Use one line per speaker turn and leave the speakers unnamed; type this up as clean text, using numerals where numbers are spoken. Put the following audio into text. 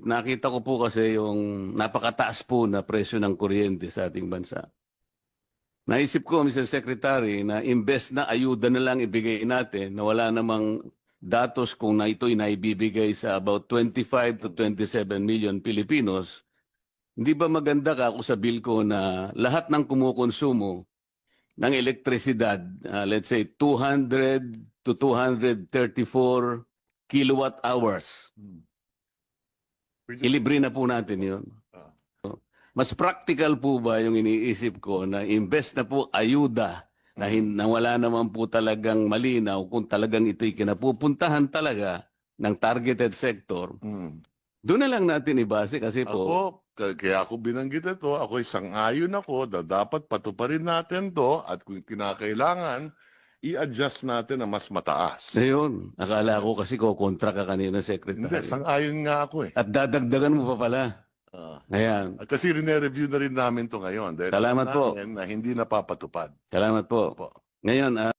nakita ko po kasi yung napakataas po na presyo ng kuryente sa ating bansa. Naisip ko, Mr. Secretary, na imbes na ayuda na lang ibigay natin na wala namang datos kung na ito'y naibibigay sa about 25 to 27 million Filipinos, hindi ba maganda ka ako sa bill ko na lahat ng kumukonsumo ng elektrisidad, let's say 200 to 234 kilowatt hours, ilibre na po natin yun. Mas practical po ba yung iniisip ko na imbes na po ayuda na wala naman po talagang malinaw kung talagang ito'y kinapupuntahan talaga ng targeted sector, doon na lang natin ibase kasi po...
Kaya ako binanggit ito, ako sang-ayon ako na dapat patuparin natin to at kung kinakailangan, i-adjust natin na mas mataas.
Ayun, akala ko kasi kontra ka kanina, Secretary.
Hindi, sang-ayon nga ako eh.
At dadagdagan mo pa pala. Ayan.
Kasi rine-review na rin namin to ngayon. Dahil
Salamat po.
Na hindi napapatupad.
Salamat po.
Opo.
Ngayon,